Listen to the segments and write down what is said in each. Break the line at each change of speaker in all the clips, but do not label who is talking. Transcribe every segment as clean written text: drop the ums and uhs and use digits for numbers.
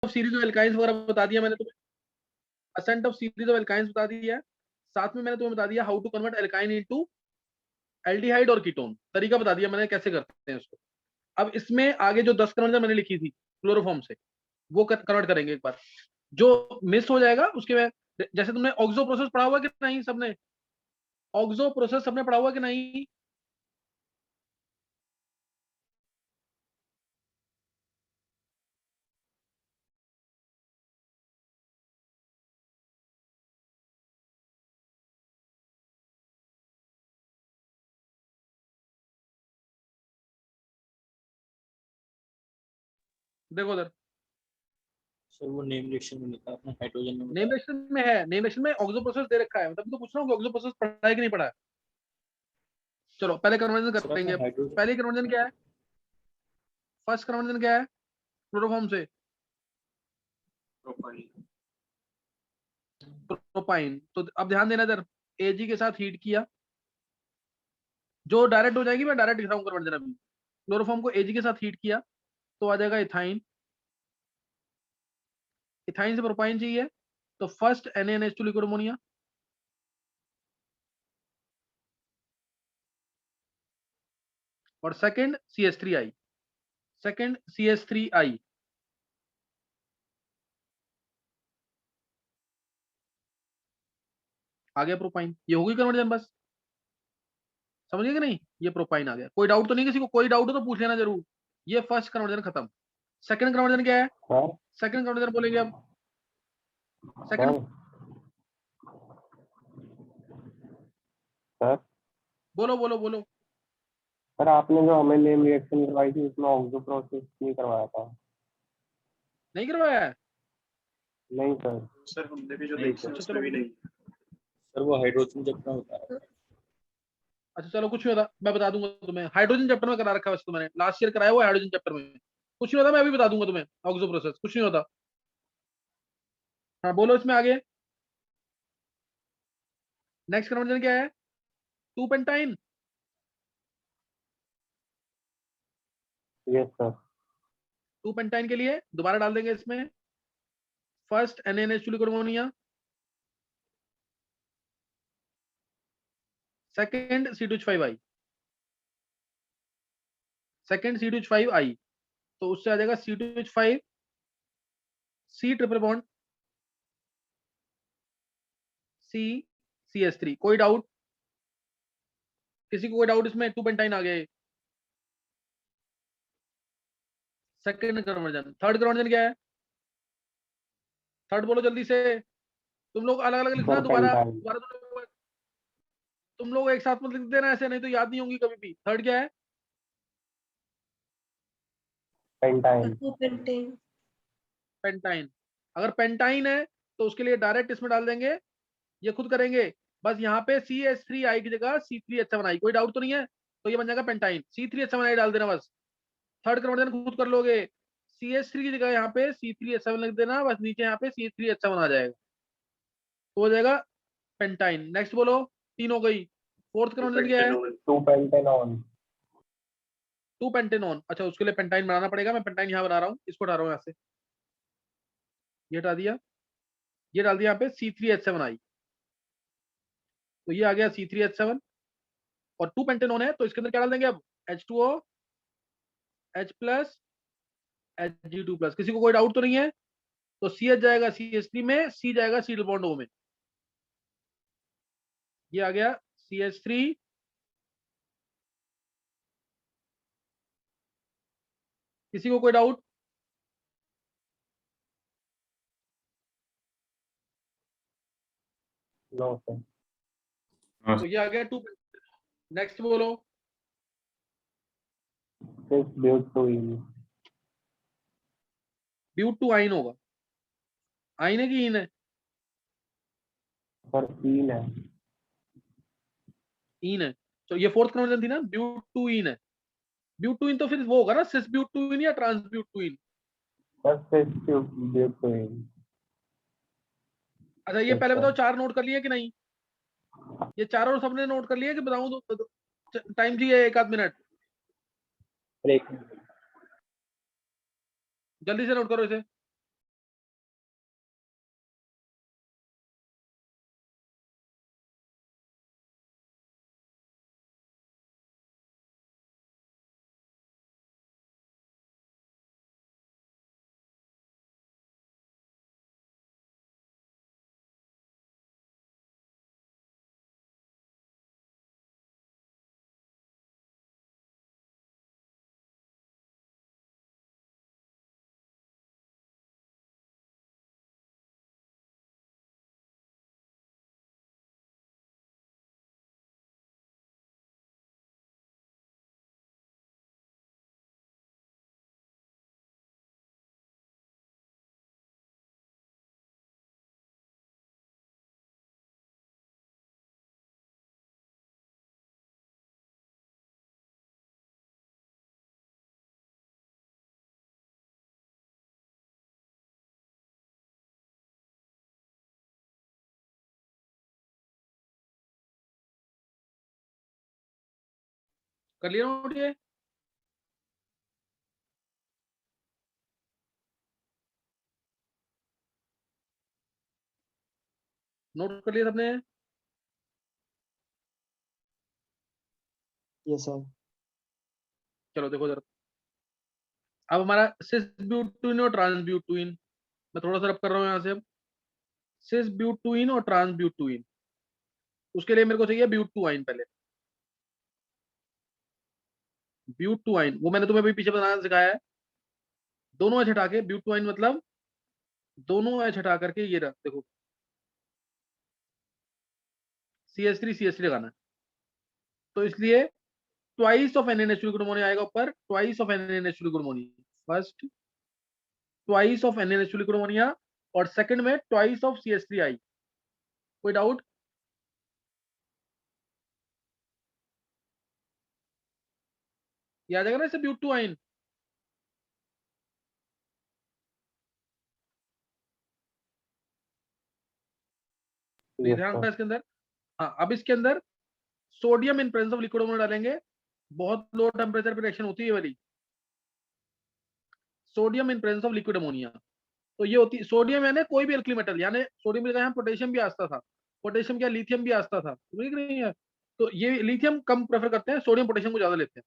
Of series of alkynes वगैरह बता दिया मैंने तुम्हें, ascent of series of alkynes बता दिया है, साथ में मैंने तुम्हें बता दिया how to convert alkyne into aldehyde और कीटोन, तरीका बता दिया मैंने कैसे करते हैं उसको। अब इसमें आगे जो 10 कन्वर्जन मैंने लिखी थी क्लोरोफॉर्म से, वो कन्वर्ट करेंगे एक बार। जो मिस हो जाएगा उसके बाद, जैसे तुमने ऑक्सो प्रोसेस पढ़ा हुआ कि नहीं सबने, ऑक्सो प्रोसेस सबने पढ़ा हुआ कि नहीं? देखो उधर
सर वो नेम रिएक्शन में लिखा आपने, हाइड्रोजन में
नेम
बताया।
रिएक्शन में है, नेम रिएक्शन में ऑक्सो प्रोसेस दे रखा है, मतलब तो पूछ रहा हूँ ऑक्सो प्रोसेस पढ़ा है कि नहीं पढ़ा है। चलो पहले कन्वर्जन
सर आपने
करेंगे।
हाइड्रोजन।
पहले कन्वर्जन क्या है, फर्स्ट कन्वर्जन क्या है क्लोरोफॉर्म से?
प्रोपाइल।
प्रोपाइन। तो अब ध्यान देना इधर, एजी के साथ हीट किया, जो डायरेक्ट हो जाएगी, मैं डायरेक्ट लिख रहा हूँ कन्वर्जन अभी। क्लोरोफॉर्म को एजी के साथ हीट किया तो आ जाएगा इथाइन, इथाइन से प्रोपाइन चाहिए तो फर्स्ट NaNH2 लिक्विड अमोनिया, और सेकंड CH3I, सेकंड CH3I। आ गया प्रोपाइन, ये होगी कन्वर्जन बस, समझ गए कि नहीं? ये प्रोपाइन आ गया। कोई डाउट तो नहीं किसी को? कोई डाउट हो तो पूछ लेना जरूर। ये फर्स्ट कन्वर्जन खत्म। सेकंड कन्वर्जन क्या है?
सर
सेकंड कन्वर्जन बोलेंगे अब। सेकंड
सर सर
बोलो बोलो बोलो।
सर आपने जो हमें नेम रिएक्शन करवाई थी उसमें ऑक्सो प्रोसेस नहीं करवाया था।
नहीं करवाया है?
नहीं सर।
सर हमने भी जो
नहीं
देखी
सर।
है
अच्छा
उसमें
चलो,
भी नहीं। सर वो हाइड्रोजन चैप्टर में बताया है।
अच्छा चलो कुछ नहीं होता, मैं बता दूंगा तुम्हें। हाइड्रोजन चैप्टर में करा रखा है वैसे तो मैंने, लास्ट ईयर कराया हुआ है हाइड्रोजन चैप्टर में। कुछ नहीं होता, मैं अभी बता दूंगा तुम्हें ऑक्सो प्रोसेस, कुछ नहीं होता। हाँ बोलो इसमें आगे। नेक्स्ट कन्वर्जन क्या है? Two pentyne.
Yes sir.
Two pentyne के लिए दोबारा डाल देंगे इसमें first NaNH2 liquid ammonia, second C2H5I, second C2H5I। तो उससे आ जाएगा C2H5, C triple bond, CH3। कोई डाउट किसी को? कोई डाउट इसमें? टू पेंटाइन आ गए। Second conversion. थर्ड कन्वर्जन क्या है? थर्ड बोलो जल्दी से, तुम लोग अलग अलग लिखना
सर
दोबारा
पेंटाइन।
दोबारा। तुम लोग एक साथ मत लिख देना ऐसे, नहीं तो याद नहीं होंगी कभी भी। थर्ड क्या है?
पेंटाइन।
पेंटेन।
पेंटाइन। अगर पेंटाइन है तो उसके लिए डायरेक्ट इसमें डाल देंगे, ये खुद करेंगे। बस यहाँ पे CH3I की जगह C3H7I। कोई डाउट तो नहीं है? तो ये बन जाएगा पेंटाइन, C3H7I डाल देना बस। थर्ड कन्वर्जन खुद कर लोगे, CH3 की जगह यहाँ पे C3H7 लिख देना बस, नीचे यहाँ पे C3H7 आ जाएगा, तो हो जाएगा पेंटाइन। नेक्स्ट बोलो, तीन हो गई। फोर्थ कन्वर्जन क्या है?
Two pentanone.
Two pentanone. अच्छा उसके लिए पेंटाइन बनाना पड़ेगा, मैं पेंटाइन यहाँ बना रहा हूँ, इसको हटा रहा हूँ यहाँ से, ये हटा दिया, ये डाल दिया यहाँ पे C3H7I। तो ये आ गया C3H7, और टू पेंटेनॉन है तो इसके अंदर क्या डाल देंगे अब? H2O, H+, Hg2+। किसी को कोई डाउट तो नहीं है? तो CH जाएगा CH3 में, C जाएगा C डबल बॉन्ड O में। ये आ गया CH3, किसी को कोई डाउट?
No sir.
तो ये आ गया टू। नेक्स्ट बोलो।
सिक्स ब्यूटोइन।
ब्यूट टू आइन होगा। आइन है कि इन है?
सर तीन है।
इन है। तो ये फोर्थ कन्वर्जन थी ना, ब्यूट टू इन है। ब्यूट टू इन तो फिर वो होगा ना सिस ब्यूट टू इन या trans but two ene.
Sir सिक्स ब्यूटोइन।
अच्छा ये
यस
पहले
सर।
बताओ, चार नोट कर लिए कि नहीं? ये चारों सबने नोट कर लिए कि बताऊं तो? टाइम चाहिए एक आध मिनट,
एक
जल्दी से नोट करो इसे। कर लिया नोट ये? नोट कर लिया सबने?
Yes sir.
चलो देखो जरा, अब हमारा सिस ब्यूटूइन और ट्रांस ब्यूटूइन, मैं थोड़ा सा रब कर रहा हूँ यहाँ से। अब सिस ब्यूटूइन और ट्रांस ब्यूटूइन, उसके लिए मेरे को चाहिए ब्यूटूआइन। पहले ब्यूटूआइन, वो मैंने तुम्हें अभी पीछे बनाना सिखाया है। दोनों एच हटा के ब्यूटूआइन, मतलब दोनों एच हटा करके ये रख, देखो CH3 लगाना है। तो इसलिए twice of NaNH2 group ammonia आएगा ऊपर, twice of NaNH2 group ammonia, first twice of NaNH2 group ammonia, और सेकंड में ट्वाइस ऑफ CH3 आई। कोई डाउट? ये आ जाएगा ना इससे ब्यूटूआइन। तो ये
यस
ध्यान रखना
सर।
इसके अंदर। हाँ, अब इसके अंदर sodium in presence of liquid ammonia डालेंगे। बहुत लो टेम्परेचर पे रिएक्शन होती है वाली, sodium in presence of liquid ammonia. तो ये होती सोडियम, यानी कोई भी अल्कली मेटल, यानी सोडियम की जगह पोटेशियम भी आस्ता था, पोटेशियम क्या लिथियम भी आस्ता था, ठीक नहीं है? तो ये लिथियम कम प्रेफर करते हैं, सोडियम पोटेशियम को ज्यादा लेते हैं।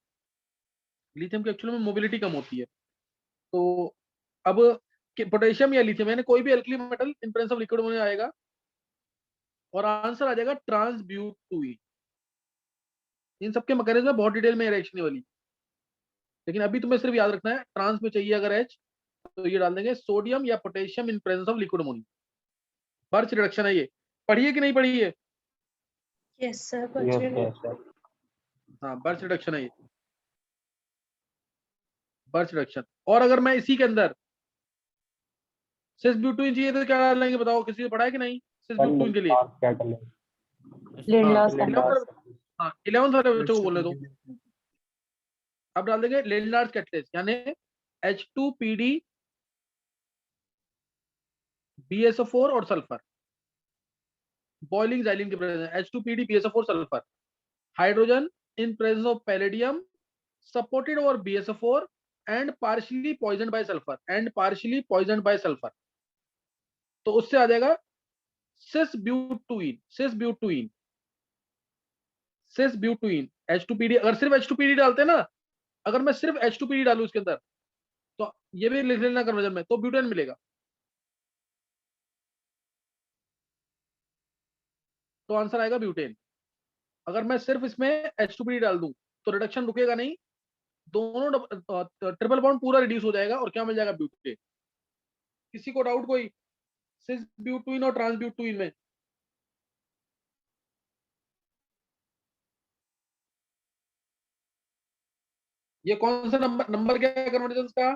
लिथियम की एक्चुअली में मोबिलिटी कम होती है। तो अब पोटेशियम या लिथियम, यानी कोई भी alkali metal in presence of liquid ammonia आएगा, और आंसर आ जाएगा ट्रांसब्यूटूइन। इन सबके मैकेनिज्म में बहुत डिटेल में रिएक्शन वाली, लेकिन अभी तुम्हें सिर्फ याद रखना है ट्रांस में चाहिए अगर एच, तो ये डाल देंगे सोडियम या potassium in presence of liquid ammonia. Birch reduction है ये, पढ़िए कि नहीं पढ़िए?
Yes sir,
yes sir.
हाँ, बर्च रिडक्शन है ये, बर्च रिडक्शन। और अगर मैं इसी के अंदर सिस ब्यूटूइन चाहिए तो क्या डालेंगे बताओ, किसी ने पढ़ा है कि नहीं सिस ब्यूटूइन के लिए? हाँ, हाँ 11th वाले बच्चों को बोलने दो। अब डाल देंगे लेनार्ड कैटलिस्ट, यानी H2PD BSO4 और सल्फर, बॉइलिंग xylene के presence, H2PD BSO4 sulphur, hydrogen in presence of palladium supported over BSO4 and partially poisoned by sulphur, तो उससे आ जाएगा सिस ब्यूटूइन, H2PD। अगर सिर्फ H2PD डालते हैं ना, अगर मैं सिर्फ H2PD डालू इसके अंदर, तो ये भी लिख लेना कन्वर्जन में, तो ब्यूटेन मिलेगा। तो आंसर आएगा ब्यूटेन। अगर मैं सिर्फ इसमें H2PD डाल दूं तो रिडक्शन रुकेगा नहीं, दोनों ट्रिपल बॉन्ड पूरा रिड्यूस हो जाएगा, और क्या मिल जाएगा? ब्यूटेन। किसी को डाउट कोई सिस ब्यूटूइन और ट्रांस ब्यूटूइन में? ये कौन सा नंबर क्या है कन्वर्जन का?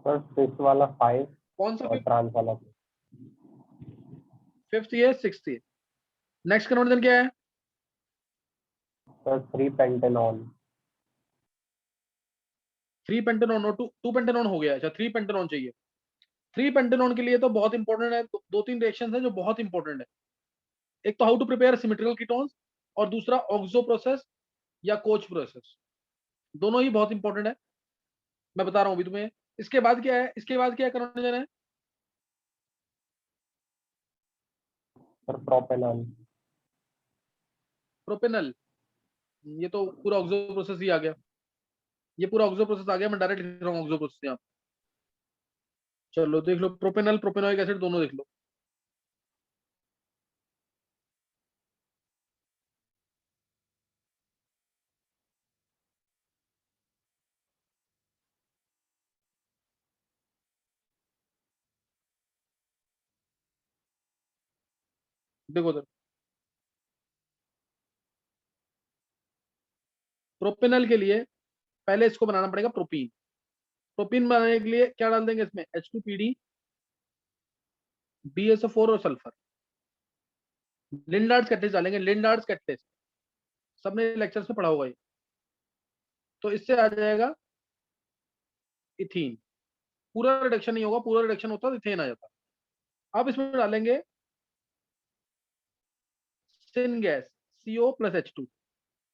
सर सिक्स वाला 5
कौन सा?
और ट्रांस वाला 6।
फिफ्थ ये, सिक्स्थ ये। नेक्स्ट कन्वर्जन क्या है?
Sir 3 pentanone.
3 पेंटेनॉन और 2 पेंटेनॉन हो गया। अच्छा, 3 पेंटेनॉन चाहिए। 3 पेंटेनॉन के लिए तो बहुत इंपॉर्टेंट है, दो तीन रिएक्शन है जो बहुत इंपॉर्टेंट है। एक तो how to prepare symmetrical ketones, और दूसरा ऑक्सो प्रोसेस या कोच प्रोसेस। दोनों ही बहुत इंपॉर्टेंट है, मैं बता रहा हूँ अभी तुम्हें। इसके बाद क्या है, इसके बाद क्या है कन्वर्जन है?
Sir propanone.
प्रोपेनल। ये तो पूरा ऑक्सो प्रोसेस ही आ गया, ये पूरा ऑक्सो प्रोसेस आ गया, मैं डायरेक्ट लिख रहा हूँ ऑक्सो प्रोसेस यहाँ। चलो देख लो, प्रोपेनल प्रोपेनोइक एसिड दोनों देख लो। देखो उधर, प्रोपेनल के लिए पहले इसको बनाना पड़ेगा प्रोपीन। प्रोपीन बनाने के लिए क्या डाल देंगे इसमें? H2PD BSO4 और सल्फर। लिंडार्ड्स कैटलिस्ट डालेंगे, लिंडार्ड्स कैटलिस्ट, सबने लेक्चर्स में पढ़ा होगा ये। तो इससे आ जाएगा इथीन। पूरा रिडक्शन नहीं होगा, पूरा रिडक्शन होता तो इथेन आ जाता। अब इसमें डालेंगे syngas, CO+H2।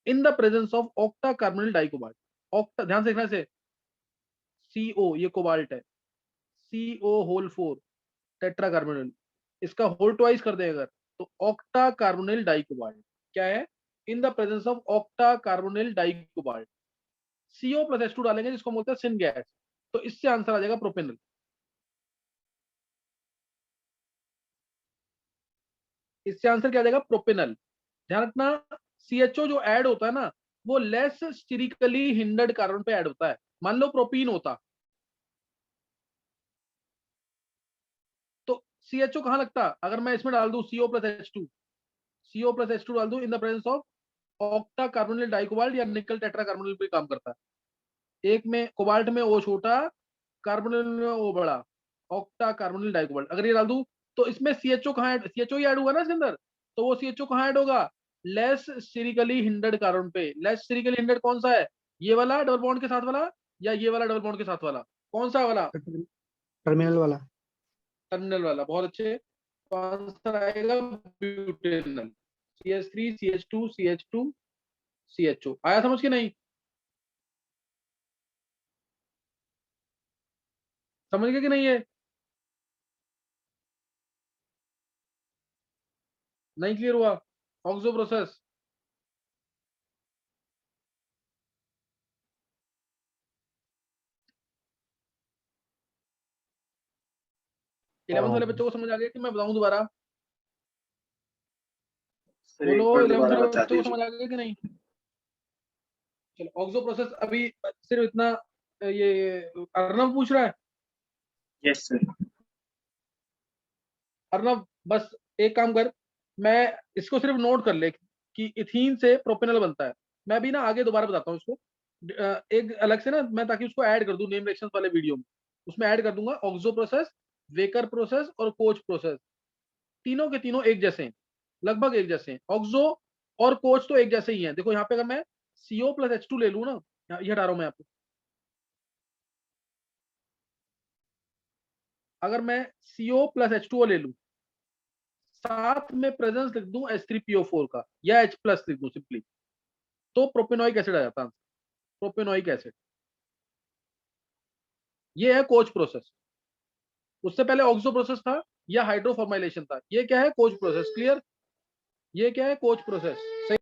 In the presence of octa carbonyl dicobalt. Octa ध्यान से देखना से, CO ये कोबाल्ट है, CO होल 4 टेट्रा कार्बोनिल, इसका होल ट्वाइस कर दें अगर तो ऑक्टा कार्बोनिल डाइकोबाल्ट क्या है, in the presence of octa carbonyl dicobalt. CO plus H2 डालेंगे जिसको बोलते हैं सिन गैस, तो इससे आंसर आ जाएगा प्रोपेनल। इससे आंसर क्या आ जाएगा, प्रोपेनल। ध्यान रखना CHO जो ऐड होता है ना वो लेस स्टेरिकली हिंडर्ड कार्बन पे ऐड होता है। मान लो प्रोपीन होता तो CHO कहां लगता, अगर मैं इसमें डाल दूं CO plus H2, CO plus H2 डाल दूं in the presence of octa carbonyl dicobalt या निकल टेट्रा कार्बोनिल पे काम करता है। एक में कोबाल्ट में O छोटा, कार्बोनिल में O बड़ा, ऑक्टा कार्बोनिल डाइकोबाल्ट। अगर ये डाल दूं तो इसमें CHO कहां ऐड, CHO ही ऐड हुआ ना इसके अंदर, तो वो CHO कहां ऐड होगा, लेस स्टेरिकली हिंडर्ड कार्बन पे। लेस स्टेरिकली हिंडर्ड कौन सा है, ये वाला डबल बॉन्ड के साथ वाला या ये वाला डबल बॉन्ड के साथ वाला, कौन सा वाला,
टर्मिनल वाला।
टर्मिनल वाला। बहुत अच्छे, तो आंसर आएगा butanal. CH3 CH2 CH2 CHO। आया समझ के नहीं, समझ गए कि नहीं, ये नहीं क्लियर हुआ ऑक्सो प्रोसेस। इलेवंथ वाले बच्चों को समझ आ गया कि मैं बताऊं दोबारा,
सर
बोलो
एक बार
इलेवंथ
दोबारा
वाले
बता
बच्चों को
दीजिए।
समझ आ गया कि नहीं। चलो ऑक्सो प्रोसेस अभी सिर्फ इतना, ये अर्नव पूछ रहा है।
Yes sir.
अर्नव बस एक काम कर, मैं इसको सिर्फ नोट कर ले कि इथीन से प्रोपेनल बनता है। मैं भी ना आगे दोबारा बताता हूँ इसको, एक अलग से ना मैं, ताकि उसको ऐड कर दूं नेम रिएक्शंस वाले वीडियो में, उसमें ऐड कर दूंगा ऑक्सो प्रोसेस, वेकर प्रोसेस और कोच प्रोसेस। तीनों के तीनों एक जैसे हैं, लगभग एक जैसे हैं। ऑक्सो और कोच तो एक जैसे ही हैं। देखो यहाँ पे अगर मैं CO प्लस H2 ले लूँ ना, ये हटा रहा हूं मैं यहाँ पे, अगर मैं CO प्लस H2O ले लूं, साथ में प्रेजेंस लिख दूं H3PO4 का या H प्लस लिख दूं सिंपली, तो प्रोपेनोइक एसिड आ जाता है, प्रोपेनोइक एसिड। ये है कोच प्रोसेस। उससे पहले ऑक्सो प्रोसेस था या हाइड्रोफॉर्माइलेशन था, ये क्या है, कोच प्रोसेस। क्लियर, ये क्या है, कोच प्रोसेस। सही।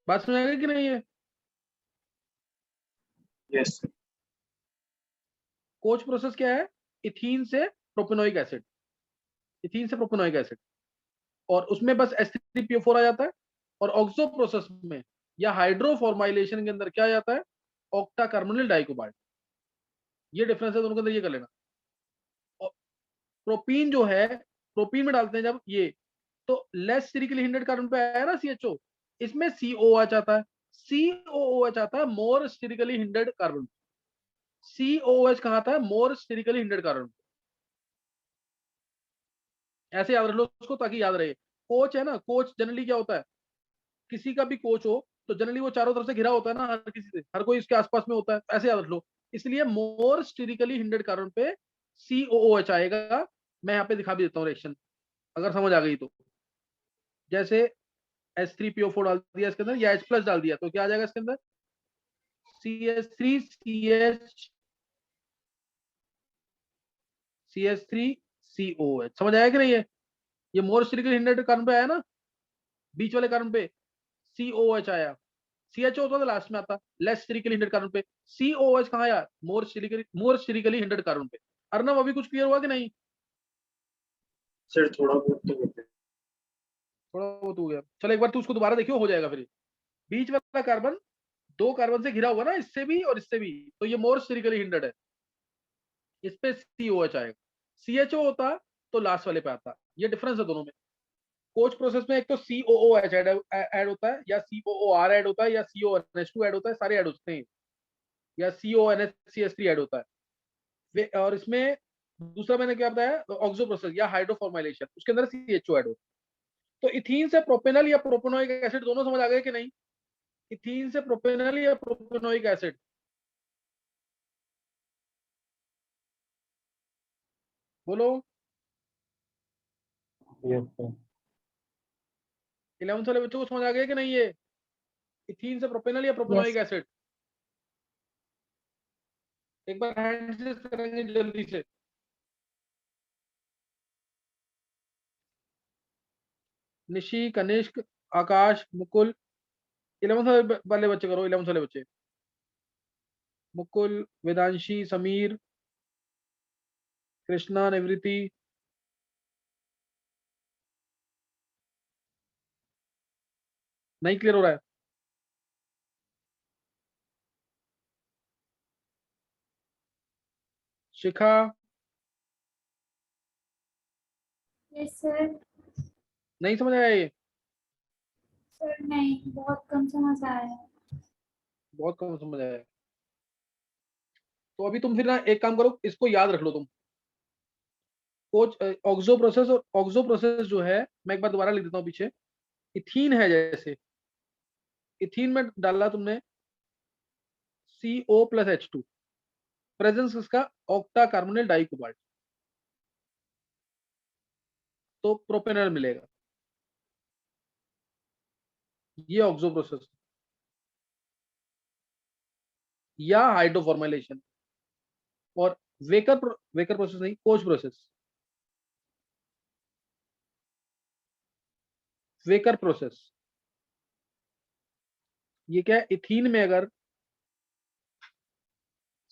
बात समझ आ गई कि नहीं है।
Yes sir.
कोच प्रोसेस क्या है, इथीन से प्रोपेनोइक एसिड, इथीन से प्रोपेनोइक एसिड, और उसमें बस H3PO4 आ जाता है। और ऑक्सो प्रोसेस में या हाइड्रोफॉर्माइलेशन के अंदर क्या आ जाता है, ऑक्टा कार्बोनिल डाइकोबाल्ट। ये डिफरेंस है दोनों के अंदर, ये कर लेना। और प्रोपीन जो है, प्रोपीन में डालते हैं जब ये, तो लेस स्टेरिकली हिंडर्ड कार्बन पे आया ना CHO, इसमें COOH आता है। COOH आता है मोर स्टेरिकली हिंडर्ड कार्बन। COOH कहाँ आता है, मोर स्टेरिकली हिंडर्ड कार्बन। ऐसे याद रख लो उसको ताकि याद रहे। कोच है ना, कोच जनरली क्या होता है, किसी का भी कोच हो तो जनरली वो चारों तरफ से घिरा होता है ना, हर किसी से, हर कोई इसके आसपास में होता है, ऐसे याद रख लो। इसलिए मोर स्टेरिकली हिंडर्ड कार्बन पे COOH आएगा। मैं यहाँ पे दिखा भी देता हूँ रिएक्शन, अगर समझ आ गई तो। जैसे H3PO4 डाल दिया इसके अंदर या H प्लस डाल दिया, तो क्या आ जाएगा इसके अंदर, CH3COH। समझ आया कि नहीं है, ये मोर स्टेरिकली हिंडर्ड कार्बन पे आया ना, बीच वाले कार्बन पे COH आया। CHO होता तो लास्ट में आता, लेस स्टेरिकली हिंडर्ड कार्बन पे। COH कहाँ आया, मोर स्टेरिकली हिंडर्ड कार्बन पे। अर्नव अभी कुछ क्लियर हुआ कि नहीं।
सर थोड़ा बहुत तो होता है।
थोड़ा बहुत हो गया, चलो एक बार तू उसको दोबारा देखियो, हो जाएगा फिर। बीच वाला कार्बन दो कार्बन से घिरा हुआ ना, इससे भी और इससे भी, तो ये मोर स्टेरिकली हिंडर्ड है, इस पे COH आएगा। CHO होता तो लास्ट वाले पे आता। ये डिफरेंस है दोनों में। कोच प्रोसेस में एक तो COOH ऐड होता है या COOR ऐड होता है या CONH2 ऐड होता है, सारे ऐड होते हैं, या CONH3 ऐड होता है। और इसमें दूसरा मैंने क्या बताया, ऑक्सो प्रोसेस या हाइड्रोफॉर्माइलेशन, उसके अंदर CHO ऐड होता है। तो इथीन से प्रोपेनल या प्रोपेनोइक एसिड दोनों समझ आ गए कि नहीं? इथीन से प्रोपेनल या प्रोपेनोइक एसिड? बोलो।
Yes sir.
11th वाले बच्चों को समझ आ गया कि नहीं ये? इथीन से प्रोपेनल या प्रोपेनोइक
Yes.
एसिड? एक बार हैंड से करेंगे जल्दी से। निशी, कनिष्क, आकाश, मुकुल। 11th वाले बच्चे करो, 11th वाले बच्चे। मुकुल, वेदांशी, समीर, कृष्णा, निवृत्ति। नहीं क्लियर हो रहा है? शिखा,
यस सर।
नहीं समझ आया ये?
सर नहीं, बहुत कम समझ आया है।
बहुत कम समझ आया है। तो अभी तुम फिर ना एक काम करो, इसको याद रख लो तुम। कोच ऑक्सो प्रोसेस, और ऑक्सो प्रोसेस जो है, मैं एक बार दोबारा लिख देता हूँ पीछे। इथीन है, जैसे इथीन में डाला तुमने CO+H2, प्रेजेंस इसका ऑक्टा कार्बोनिल डाइकोबाल्ट, तो प्रोपेनल मिलेगा। ये ऑक्सो प्रोसेस या हाइड्रोफॉर्मेलेशन। और वेकर प्रोसेस नहीं, कोच प्रोसेस। वेकर प्रोसेस ये क्या है? इथीन में अगर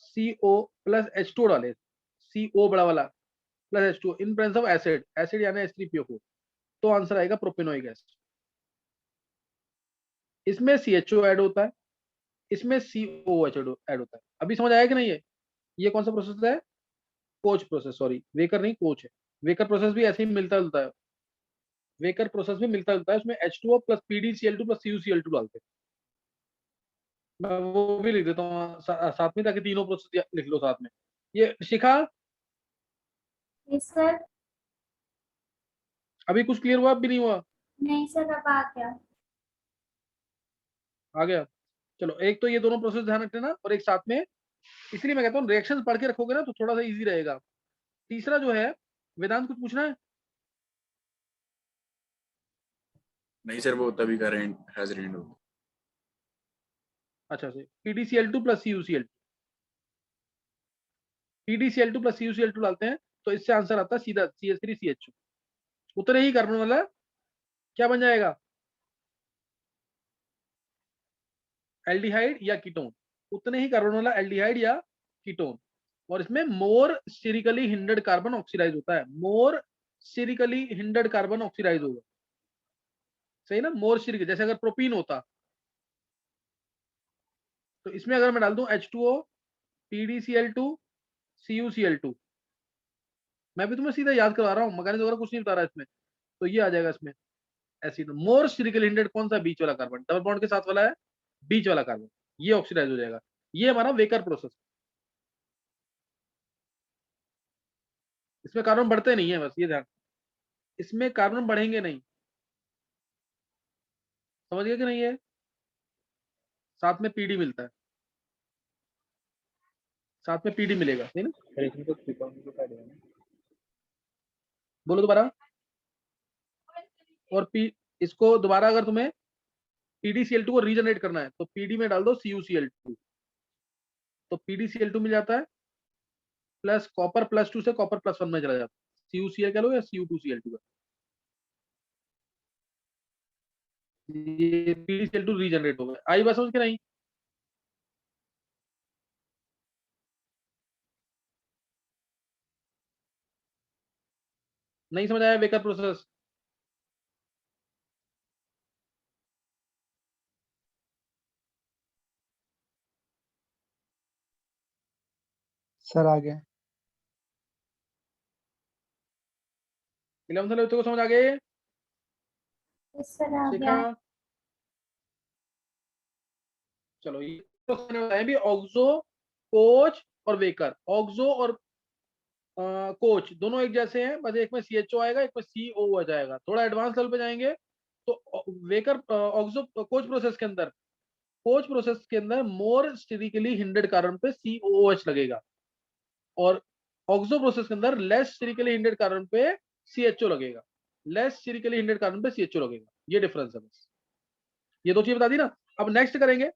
CO+H2 डाले, CO बड़ा वाला plus H2 in presence of acid, acid यानी H3PO4, तो आंसर आएगा प्रोपेनोइक एसिड। इसमें CHO ऐड होता है, इसमें COOH ऐड होता है। अभी समझ आया कि नहीं है? ये कौन सा प्रोसेस है? कोच प्रोसेस, सॉरी वेकर नहीं, कोच है। वेकर प्रोसेस भी ऐसे ही मिलता जुलता है। वेकर प्रोसेस भी मिलता जुलता है, उसमें H2O plus PDCl2 plus CuCl2 डालते हैं। मैं वो भी लिख देता हूँ साथ में, ताकि तीनों प्रोसेस लिख लो साथ में। ये शिखा,
यस सर।
अभी कुछ क्लियर हुआ? अभी नहीं हुआ?
नहीं सर, अब आ गया।
आ गया? चलो, एक तो ये दोनों प्रोसेस ध्यान रखना, और एक साथ में। इसलिए मैं कहता हूँ रिएक्शन पढ़ के रखोगे ना तो थोड़ा सा इजी रहेगा। तीसरा जो है, वेदांत कुछ पूछना है?
नहीं सर, वो तभी का हैज रेंड हो।
अच्छा से PDCl2 plus CuCl2, PDCl2 plus CuCl2 डालते हैं, तो इससे आंसर आता है सीधा CH3CH2। उतने ही कार्बन वाला क्या बन जाएगा? एल्डिहाइड या कीटोन। उतने ही कार्बन वाला एल्डिहाइड या कीटोन। और इसमें मोर स्टेरिकली हिंडर्ड कार्बन ऑक्सीडाइज होता है। मोर स्टेरिकली हिंडर्ड कार्बन ऑक्सीडाइज होगा, सही ना? मोर स्टेरिक, जैसे अगर प्रोपीन होता, तो इसमें अगर मैं डाल दूं H2O, PDCl2, CuCl2, मैं भी तुम्हें सीधा याद करवा रहा हूँ, मैकेनिज्म वगैरह कुछ नहीं बता रहा इसमें। तो ये आ जाएगा इसमें एसिड। मोर स्टेरिकली हिंडर्ड कौन सा? बीच वाला कार्बन, डबल बॉन्ड के साथ वाला है, बीच वाला कार्बन, ये ऑक्सीडाइज हो जाएगा। ये हमारा वेकर प्रोसेस। इसमें कार्बन बढ़ते नहीं है, बस ये ध्यान, इसमें कार्बन बढ़ेंगे नहीं। समझ गए कि नहीं? है साथ में पीडी मिलता है, साथ में पीडी मिलेगा, सही ना?
सर इसमें तो कीटोन भी ऐड है ना?
बोलो दोबारा। और पी इसको दोबारा अगर तुम्हें PDCl2 को रीजनरेट करना है, तो पीडी में डाल दो CuCl2, तो PDCl2 मिल जाता है, प्लस कॉपर +2 से कॉपर +1 में चला जाता है। CuCl कह लो या Cu2Cl2 का, ये PDCl2 रीजनरेट हो गया। आई बात समझ के नहीं? नहीं समझ आया वेकर प्रोसेस?
सर आ गया।
11th वाले बच्चों को समझ आ गए?
यस सर, आ
शिखा,
गया।
चलो ये भी ऑक्सो, कोच और वेकर। ऑक्सो और कोच, दोनों एक जैसे हैं, बस एक में CHO आएगा, एक में CO आ जाएगा। थोड़ा एडवांस लेवल पे जाएंगे तो वेकर ऑक्सो कोच प्रोसेस के अंदर मोर स्टेरिकली हिंडेड कार्बन पे COOH लगेगा, और ऑक्सो प्रोसेस के अंदर लेस स्टेरिकली हिंडेड कार्बन पे CHO लगेगा, लेस स्टेरिकली हिंडेड कार्बन पे CHO लगेगा। ये डिफरेंस है बस, ये दो चीज बता दी ना। अब नेक्स्ट करेंगे,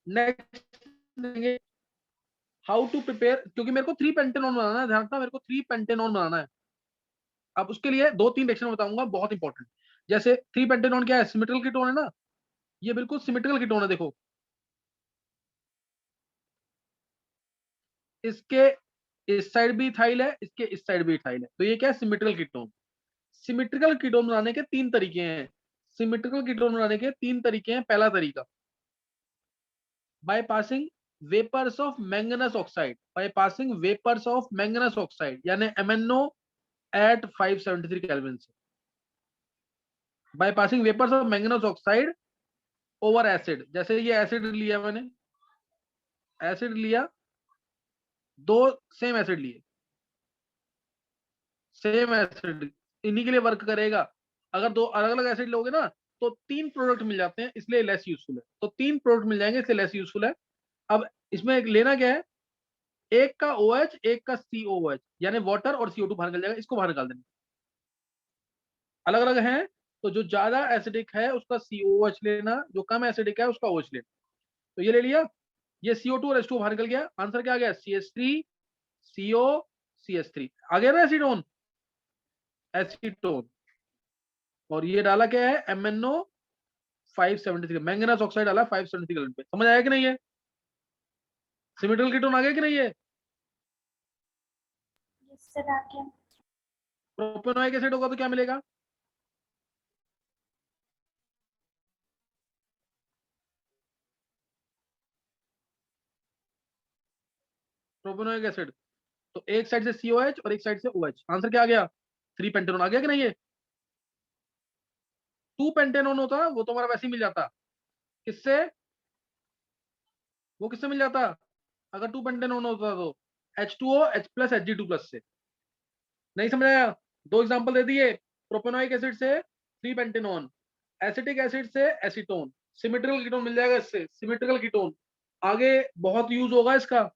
नेक्स्ट हाउ टू प्रिपेयर, क्योंकि मेरे को 3 पेंटेनॉन बनाना है, ध्यान रखना मेरे को 3 पेंटेनॉन बनाना है। अब उसके लिए 2-3 रिएक्शन बताऊंगा बहुत इंपॉर्टेंट। जैसे 3 पेंटेनॉन क्या है, सिमेट्रिकल कीटोन है ना, ये बिल्कुल सिमेट्रिकल कीटोन है। देखो इसके इस साइड भी इथाइल है, इसके इस साइड भी इथाइल है, तो ये क्या है, सिमेट्रिकल कीटोन। सिमेट्रिकल कीटोन बनाने के 3 तरीके हैं। सिमेट्रिकल कीटोन बनाने के 3 तरीके हैं। पहला तरीका, by passing vapours of manganous oxide, by passing vapours of manganous oxide यानी MnO एट 573 केल्विन से, by passing vapours of manganous oxide over acid. जैसे ये एसिड लिया मैंने, एसिड लिया, 2 सेम एसिड लिए, सेम एसिड इन्हीं के लिए वर्क करेगा। अगर 2 अलग अलग एसिड लोगे ना तो 3 प्रोडक्ट मिल जाते हैं, इसलिए लेस यूजफुल है। तो 3 प्रोडक्ट मिल जाएंगे, इसलिए लेस यूजफुल है। अब इसमें एक लेना क्या है, एक का OH एक का COOH, यानी वाटर और CO2 बाहर निकल जाएगा, इसको बाहर निकाल देना। अलग अलग हैं तो जो ज्यादा एसिडिक है उसका COOH लेना, जो कम एसिडिक है उसका OH लेना। तो ये ले लिया, ये CO2 और H2 बाहर निकल गया। आंसर क्या आ गया, CH3 CO CH3 आ गया ना, एसीटोन, एसीटोन। और ये डाला क्या है, MnO 573, मैंगनस ऑक्साइड डाला 573 केल्विन पे। समझ आया कि नहीं है, सिमेट्रिकल कीटोन आ गया कि नहीं है।
Yes, sir, आ गया।
प्रोपेनोइक एसिड होगा तो क्या मिलेगा, प्रोपेनोइक एसिड। तो एक साइड से COH और एक साइड से OH, आंसर क्या आ गया, 3 पेंटेनॉन आ गया कि नहीं है। 2 पेंटेनॉन होता वो तो हमारा वैसे ही मिल जाता, किससे, वो किससे मिल जाता, अगर 2 पेंटेनॉन होता तो H2O H प्लस Hg2 से। नहीं समझ आया, 2 एग्जांपल दे दिए, प्रोपेनोइक एसिड से 3 पेंटेनॉन, एसिटिक एसिड से एसीटोन, सिमेट्रिकल कीटोन मिल जाएगा इससे, सिमेट्रिकल कीटोन आगे बहुत यूज होगा इसका।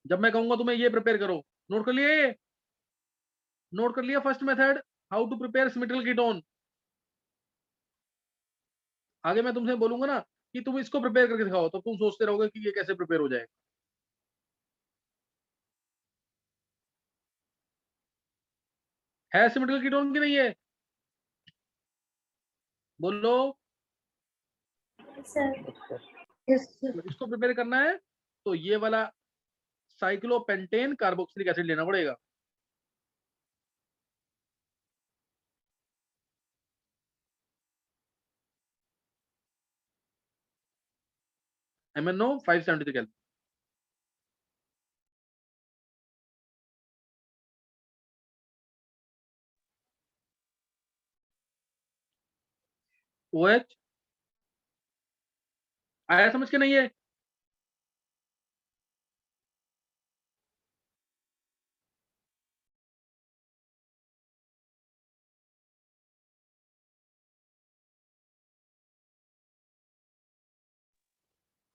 जब मैं कहूंगा तुम्हें ये प्रिपेयर करो, नोट कर लिया, ये नोट कर लिया first method, how to prepare symmetrical ketone. आगे मैं तुमसे बोलूंगा ना कि तुम इसको प्रिपेयर करके दिखाओ, तो तुम सोचते रहोगे कि ये कैसे प्रिपेयर हो जाएगा। है सिमेट्रिकल कीटोन की नहीं है, बोलो।
Yes, sir.
Yes, sir.
तो इसको प्रिपेयर करना है तो ये वाला साइक्लोपेंटेन कार्बोक्सिलिक एसिड लेना पड़ेगा। MnO 573 kelvin. OH आया समझ के नहीं है,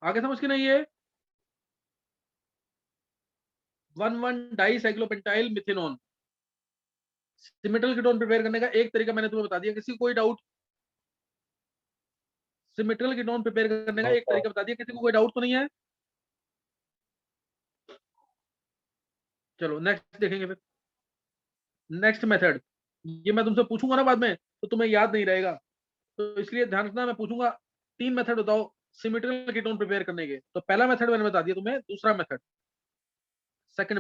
आगे समझ के नहीं है। 1,1 डाइसाइक्लोपेंटाइल मिथेनॉन, सिमेट्रिकल कीटोन प्रिपेयर करने का एक तरीका मैंने तुम्हें बता दिया, किसी को कोई डाउट, सिमेट्रिकल कीटोन प्रिपेयर करने का एक तरीका बता दिया, किसी को कोई डाउट तो नहीं है। चलो नेक्स्ट देखेंगे फिर, नेक्स्ट मेथड, ये मैं तुमसे पूछूंगा ना बाद में तो तुम्हें याद नहीं रहेगा, तो इसलिए ध्यान रखना, मैं पूछूंगा 3 मेथड बताओ सिमेट्रिकल कीटोन प्रिपेयर करने के। तो पहला मेथड मैंने बता दिया तुम्हें, दूसरा मेथड, सेकंड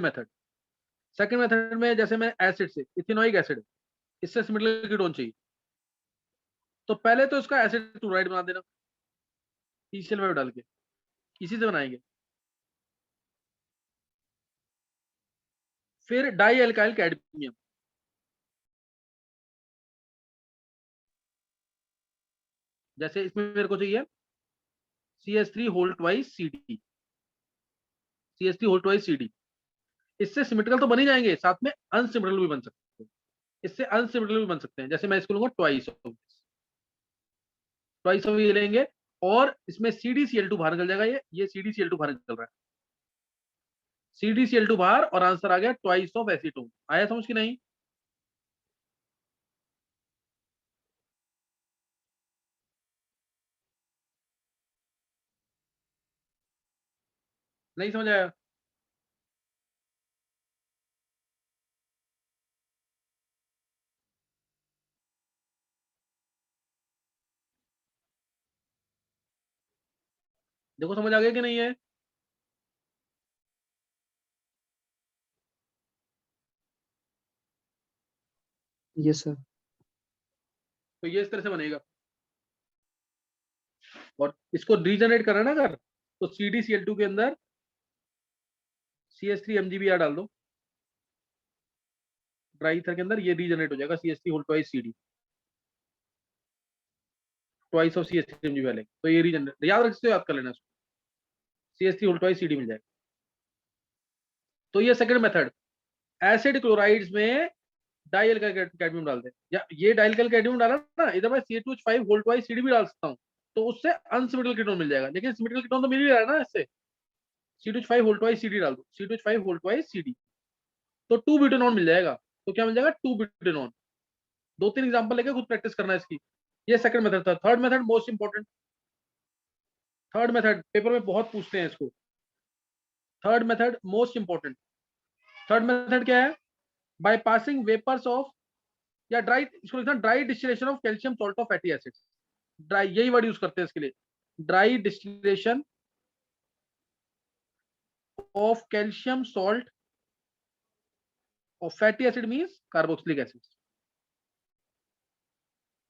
मेथड में जैसे मैं एसिड से, इथेनोइक एसिड, इससे सिमेट्रिकल कीटोन चाहिए, तो पहले तो इसका एसिड क्लोराइड बना देना ECl डाल के, इसी से बनाएंगे। फिर डाई एल्काइल कैडमियम, जैसे इसमें मेरे को चाहिए CH3 whole twice CD, CH3 whole twice CD, इससे सिमेट्रिकल तो बन ही जाएंगे, साथ में अनसिमेट्रिकल भी बन सकते हैं, इससे अनसिमेट्रिकल भी बन सकते हैं। जैसे मैं इसको लूंगा ट्वाइस ऑफ ये लेंगे, और इसमें CdCl2 बाहर निकल जाएगा, ये CdCl2 बाहर निकल रहा है, CdCl2 बाहर, और आंसर आ गया ट्वाइस ऑफ एसीटोन। आया समझ कि नहीं? नहीं समझ आया? देखो समझ आ गया कि नहीं है?
Yes sir.
तो ये इस तरह से बनेगा, और इसको रीजनरेट करना ना अगर, तो CdCl2 के अंदर CH3 MgBr डाल दो, ड्राई ईथर के अंदर, ये रीजनरेट हो जाएगा CH3 whole twice CD, twice of CH3 MgBr वाले, तो ये रीजनरेट याद रख सकते हो, याद कर लेना इसको, CH3 होल ट्वाइस CD मिल जाएगा। तो ये सेकंड मेथड, एसिड क्लोराइड्स में डाई एल्काइल कैडमियम डाल दे, या ये डाई एल्काइल कैडमियम डाला ना, इधर मैं CH2H5 होल ट्वाइस CD भी डाल सकता हूँ, तो उससे अनसिमेट्रिकल कीटोन मिल जाएगा, लेकिन सिमेट्रिकल कीटोन तो मिल ही रहा है ना इससे। C2H5 होल ट्वाइस CD डाल दो, C2H5 होल ट्वाइस CD, तो 2 ब्यूटेनॉन मिल जाएगा। तो क्या मिल जाएगा? 2 ब्यूटेनॉन। 2-3 एग्जांपल लेके खुद प्रैक्टिस करना है इसकी। ये सेकंड मेथड था। Third method most important, third method paper में बहुत पूछते हैं इसको, third method most important. Third method क्या है? बाय पासिंग वेपर्स ऑफ, या ड्राई, इसको लिखना dry distillation of calcium salt of fatty acids, dry, यही वर्ड यूज करते हैं इसके लिए, dry distillation of calcium salt of fatty acid means carboxylic acid.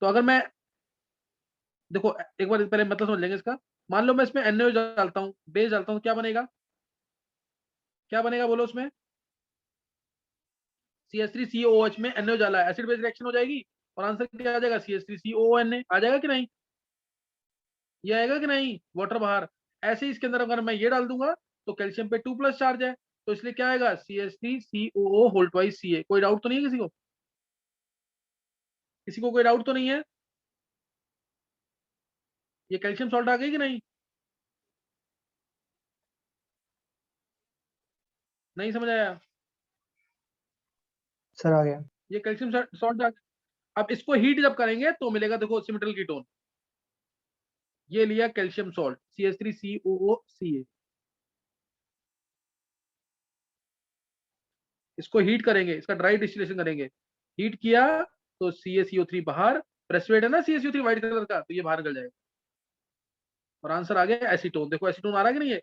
तो अगर मैं, देखो एक बार पहले मतलब समझ लेंगे इसका, मान लो मैं इसमें NaOH डालता हूँ, बेस डालता हूँ, क्या बनेगा? क्या बनेगा बोलो उसमें? CH3COOH में NaOH डाला है, एसिड बेस रिएक्शन हो जाएगी, और आंसर क्या आ जाएगा? CH3COONA आ जाएगा कि नहीं? ये आएगा कि नहीं? वाटर बाहर। ऐसे ही इसके अंदर अगर मैं ये डाल दूंगा तो कैल्शियम पे 2+ चार्ज है, तो इसलिए क्या आएगा? CH3COO whole twice Ca। कोई डाउट तो नहीं है किसी को? किसी को कोई डाउट तो नहीं है? ये कैल्शियम सॉल्ट आ गई कि नहीं? नहीं समझ आया?
सर आ गया।
ये कैल्शियम सॉल्ट अब इसको हीट जब करेंगे तो मिलेगा, देखो सिमेट्रिकल कीटोन, ये लिया कैल्शियम सॉल्ट CH3COOCA, इसको हीट करेंगे, इसका ड्राई डिस्टिलेशन करेंगे, हीट किया तो CaCO3 बाहर, प्रेसिपिटेट है ना CaCO3 व्हाइट कलर का, तो ये बाहर निकल जाएगा, और आंसर आ गया एसीटोन। देखो एसीटोन आ रहा है कि नहीं है?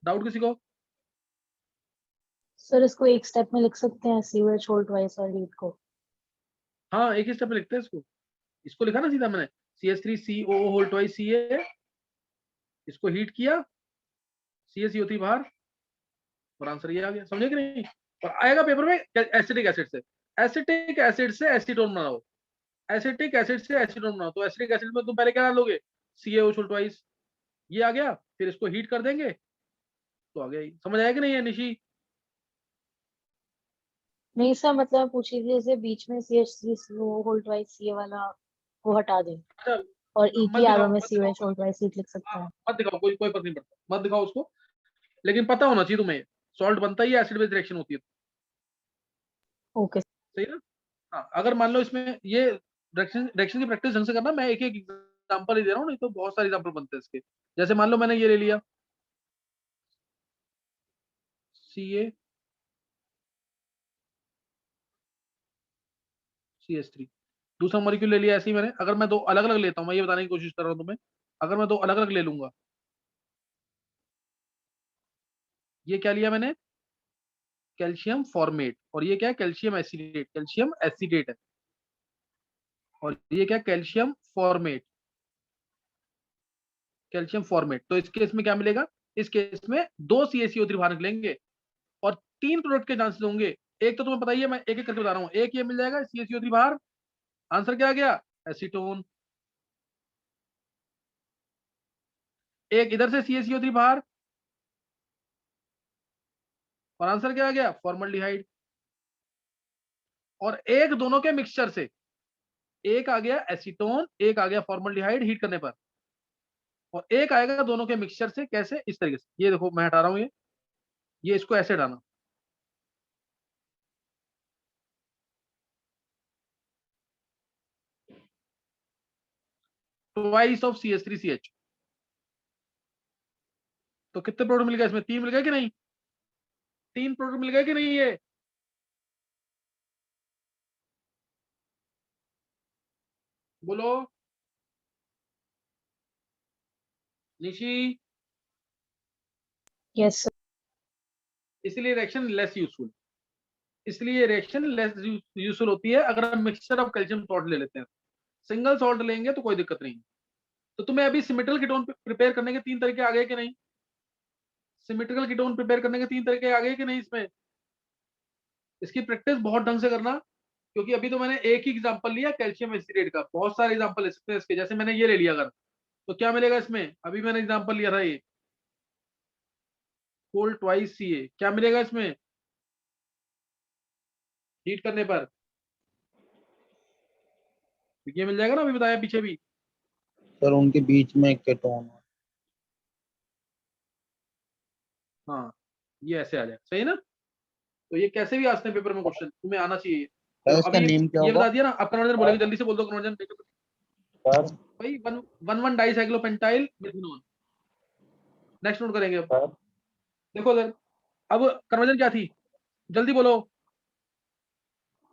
डाउट किसी को?
सर इसको एक स्टेप में लिख सकते हैं, COH होल ट्वाइस और हीट को।
हाँ एक ही स्टेप में लिखते हैं इसको, इसको लिखा ना सीधा मैंने, CH3COO होल ट्वाइस Ca, इसको हीट किया, CaCO3 बाहर, और आंसर ये आ गया। समझे कि नहीं? और आएगा पेपर में एसिटिक एसिड से, एसिटिक एसिड से एसीटोन बनाओ, एसिटिक एसिड से एसीटोन बनाओ, तो एसिटिक एसिड में तुम पहले क्या डालोगे? CaOH होल ट्वाइस, ये आ गया, फिर इसको हीट कर देंगे तो आ गया ही। समझ आया कि नहीं है निशी?
नहीं सर, मतलब पूछ रही थी जैसे बीच में CH3CO होल ट्वाइस Ca वाला वो हटा दें,
अच्छा
और E
मत
की
दिखाओ,
आगे में
मत दिखाओ,
COH होल ट्वाइस हीट लिख सकते
हाँ,
हैं।
मत दिखाओ, कोई कोई फर्क नहीं पड़ता, मत दिखाओ उसको, लेकिन पता होना चाहिए तुम्हें, सॉल्ट बनता ही एसिड बेस रिएक्शन होती है,
ओके।
सही ना? हाँ अगर मान लो इसमें ये रिएक्शन रिएक्शन की प्रैक्टिस ढंग से करना, मैं एक एक एग्जांपल ही दे रहा हूँ, नहीं तो बहुत सारे एग्जांपल बनते हैं इसके। जैसे मान लो मैंने ये ले लिया CaCH3, दूसरा मॉलिक्यूल ले लिया ऐसे ही मैंने। अगर मैं दो अलग अलग लेता हूँ, मैं ये बताने की कोशिश कर रहा हूँ तुम्हें, अगर मैं दो अलग अलग ले लूंगा, ये क्या लिया मैंने? कैल्शियम फॉर्मेट, और ये क्या है? कैल्शियम एसिडेट, कैल्शियम एसिडेट है, और ये क्या? Calcium formate, calcium formate. तो इस केस में क्या मिलेगा? इस केस में 2 CaCO3 बाहर निकलेंगे, और 3 प्रोडक्ट के चांसेस होंगे। एक तो तुम्हें पता ही है, मैं एक एक करके बता रहा हूँ, एक ये मिल जाएगा CaCO3 बाहर, आंसर क्या आ गया? एसीटोन। एक इधर से CaCO3 बाहर, और आंसर क्या आ गया? फॉर्मल्डिहाइड। और एक दोनों के मिक्सचर से, एक आ गया एसीटोन, एक आ गया फॉर्मल्डिहाइड हीट करने पर, और एक आएगा दोनों के मिक्सचर से। कैसे? इस तरीके से, ये देखो मैं हटा रहा हूं, ये इसको ऐसे हटाना, ट्वाइस ऑफ CH3CH। तो कितने प्रोडक्ट मिल गए इसमें? 3 मिल गए कि नहीं? 3 प्रोडक्ट मिल गए कि नहीं? ये बोलो निशी।
Yes sir.
इसलिए रिएक्शन लेस यूजफुल, इसलिए रिएक्शन लेस यूजफुल होती है अगर हम मिक्सचर ऑफ कैल्शियम सॉल्ट ले लेते हैं। सिंगल सॉल्ट लेंगे तो कोई दिक्कत नहीं। तो तुम्हें अभी सिमेट्रिकल कीटोन प्रिपेयर करने के 3 तरीके आ गए कि नहीं? सिमेट्रिकल कीटोन प्रिपेयर करने के 3 तरीके आ गए कि नहीं? इसमें इसकी प्रैक्टिस बहुत ढंग से करना, क्योंकि अभी तो मैंने एक ही एग्जांपल लिया कैल्शियम एसिटेट का, बहुत सारे एग्जांपल ले सकते हैं इसके। जैसे मैंने ये ले लिया अगर, तो क्या मिलेगा इसमें? अभी मैंने एग्जांपल लिया था ये कोल ट्वाइस CA, क्या मिलेगा इसमें हीट करने पर? तो ये मिल जाएगा ना, अभी बताया पीछे भी।
सर उनके बीच में एक केटोन।
हाँ, ये ऐसे आ जाए, सही ना? तो ये कैसे भी आ सकते हैं पेपर में क्वेश्चन, तुम्हें आना चाहिए।
सर
चलो
इसका
अभी
नेम क्या
ये
होगा?
बता दिया ना। अब कन्वर्जन बोलेंगे, जल्दी से बोल दो कन्वर्जन।
सर
भाई 1,1 डाइसाइक्लोपेंटाइल मिथेनॉल। नेक्स्ट नोट करेंगे अब।
सर
देखो सर, अब कन्वर्जन क्या थी, जल्दी बोलो।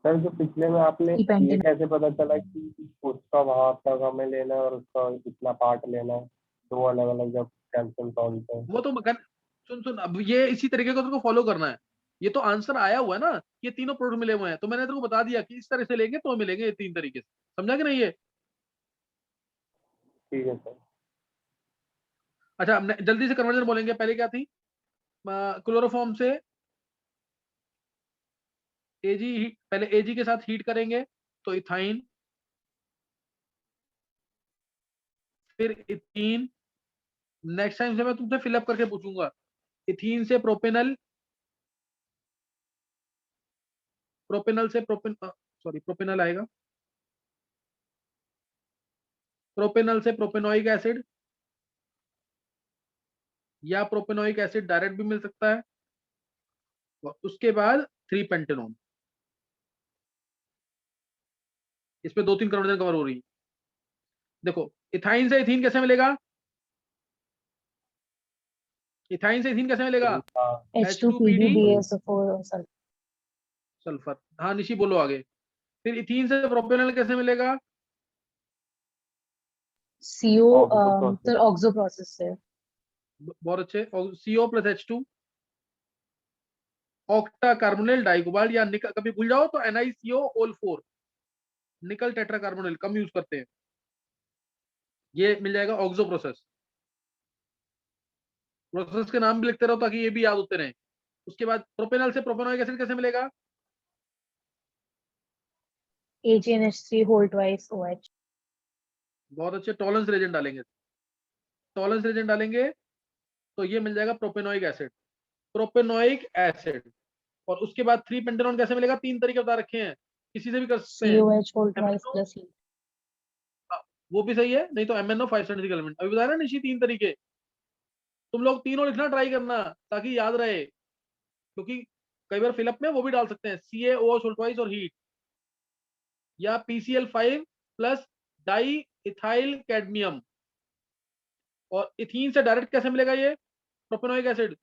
सर जो पिछले में आपने ये
Dependent.
कैसे पता चला कि उसका वहां तक हमें लेना है और उसका इतना पार्ट लेना है, 2 अलग अलग जब कैल्शियम सॉल्ट है?
वो तो सुन सुन, अब ये इसी तरीके को तेरे को फॉलो करना है। ये तो आंसर आया हुआ है ना, ये तीनों प्रोडक्ट मिले हुए हैं, तो मैंने तेरे को बता दिया कि इस तरह से लेंगे तो मिलेंगे ये 3 तरीके से। समझा कि नहीं ये?
ठीक है सर।
अच्छा, हमने जल्दी से कन्वर्जन बोलेंगे। पहले क्या थी? क्लोरोफॉर्म से एजी, पहले एजी के साथ हीट करेंगे तो इथाइन, फिर इथीन। नेक्स्ट टाइम से मैं तुमसे फिलअप करके पूछूंगा। इथीन से प्रोपेनल, प्रोपेनल से सॉरी प्रोपेनल आएगा, प्रोपेनल से प्रोपेनोइक एसिड, या प्रोपेनोइक एसिड डायरेक्ट भी मिल सकता है। और उसके बाद 3 पेंटेनॉन। इसमें 2-3 कन्वर्जन कवर हो रही है। देखो, इथाइन से इथीन कैसे मिलेगा? इथाइन से इथीन कैसे मिलेगा?
हाँ
H2PD
H2PDBSO4 सल्फर।
सल्फर। हाँ निशी बोलो आगे। फिर इथीन से प्रोपेनल कैसे मिलेगा?
CO
oxo process.
Sir oxo process से।
बहुत अच्छे। CO plus H2, octa carbonyl dicobalt, या निकल, कभी भूल जाओ तो NiCO4, निकल टेट्राकार्बोनिल कम यूज करते हैं। ये मिल जाएगा ऑक्सो प्रोसेस। प्रोसेस के नाम भी लिखते रहो ताकि ये भी याद होते रहे। उसके बाद प्रोपेनल से प्रोपेनोइक एसिड कैसे मिलेगा?
AgNH3 whole twice OH।
बहुत अच्छे। टॉलरेंस रेजेंट डालेंगे, टॉलरेंस रेजेंट डालेंगे तो ये मिल जाएगा प्रोपेनोइक एसिड, प्रोपेनोइक एसिड। और उसके बाद 3 पेंटेनॉन कैसे मिलेगा? 3 तरीके बता रखे हैं, किसी से भी कर सकते हैं।
COH whole twice
MNO,
plus heat।
वो भी सही है, नहीं तो MNO 5 सेंटिफिक एलिमेंट। अभी बताया ना निशी 3 तरीके। तुम लोग तीनों लिखना ट्राई करना ताकि याद रहे, क्योंकि कई बार फिलअप में वो भी डाल सकते हैं, CaOH ट्वाइस और हीट, या PCl5 plus di ethyl cadmium. और इथीन से डायरेक्ट कैसे मिलेगा ये propanoic acid?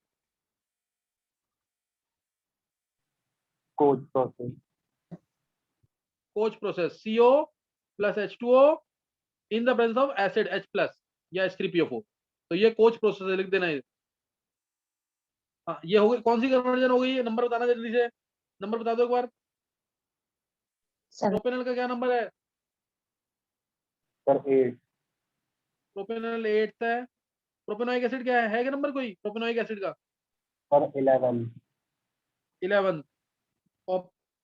Coach process.
Coach process, CO plus H2O in the presence of acid H plus या H3PO4। तो ये कोच प्रोसेस है, लिख देना ये। हाँ, ये हो गई। कौन सी कन्वर्जन हो गई है? नंबर बताना जल्दी से, नंबर बता दो एक बार।
7।
प्रोपेनल का क्या नंबर है?
सर 8।
प्रोपेनल 8 है। प्रोपेनोइक एसिड क्या है क्या नंबर कोई प्रोपेनोइक एसिड का?
सर 11।
11। और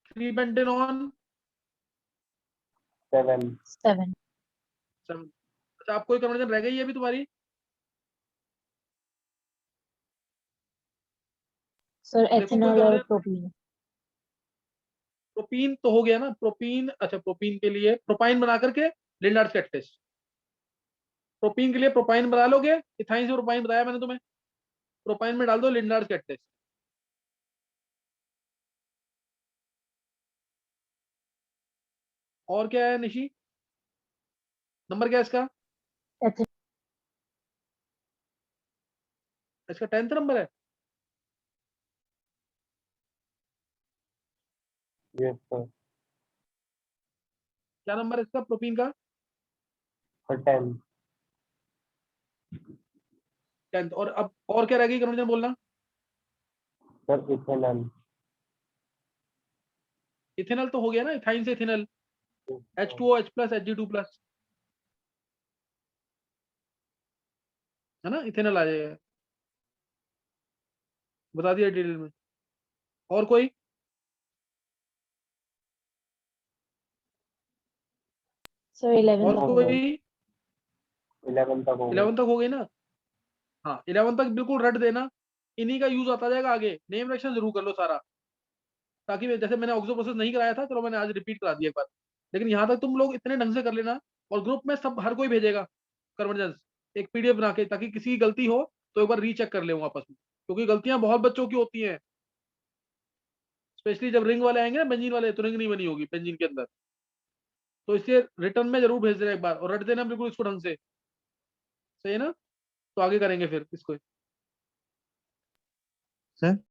3 पेंटेनॉन
7।
7।
7। अच्छा, आप कोई कन्वर्जन रह गई है अभी तुम्हारी?
सर
देखो
एथेनॉल
कोई
और
कन्वर्जन,
प्रोपीन।
प्रोपीन तो हो गया ना, प्रोपीन, अच्छा प्रोपीन के लिए प्रोपाइन बना करके लिंडार्ड स्केट टेस्ट। प्रोपीन के लिए प्रोपाइन बना लोगे, इथाइन से प्रोपाइन बताया मैंने तुम्हें, प्रोपाइन में डाल दो लिंडार्ड स्केट टेस्ट। और क्या है निशी, नंबर क्या है इसका?
एथेनॉल।
इसका 10th नंबर है।
Yes sir.
क्या नंबर है इसका प्रोपीन का?
सर 10।
10th। और अब और क्या रह गई कन्वर्जन बोलना?
Sir ethanol.
इथेनॉल तो हो गया ना, इथाइन से ethanol, H2O H plus Hg2 plus, है ना, इथेनॉल आ जाएगा। बता दिया डिटेल में। और कोई?
सर 11
और
तक हो
कोई?
गई।
11 तक हो गई।
11 तक हो गई ना? हाँ 11 तक बिल्कुल रट देना, इन्हीं का यूज आता जाएगा आगे। नेम रिएक्शन जरूर कर लो सारा, ताकि जैसे मैंने ऑक्सो प्रोसेस नहीं कराया था, चलो मैंने आज रिपीट करा दिया एक बार, लेकिन यहाँ तक तुम लोग इतने ढंग से कर लेना, और ग्रुप में सब हर कोई भेजेगा कन्वर्जेंस एक पीडीएफ बना के, ताकि किसी की गलती हो तो एक बार रीचेक कर ले आपस में, क्योंकि गलतियां बहुत बच्चों की होती हैं, स्पेशली जब रिंग वाले आएंगे ना, बेंजीन वाले, तो रिंग नहीं बनी होगी बेंजीन के अंदर, तो इसलिए रिटर्न में जरूर भेज देना एक बार, और रट देना बिल्कुल इसको ढंग से, सही है ना? तो आगे करेंगे फिर इसको।
सर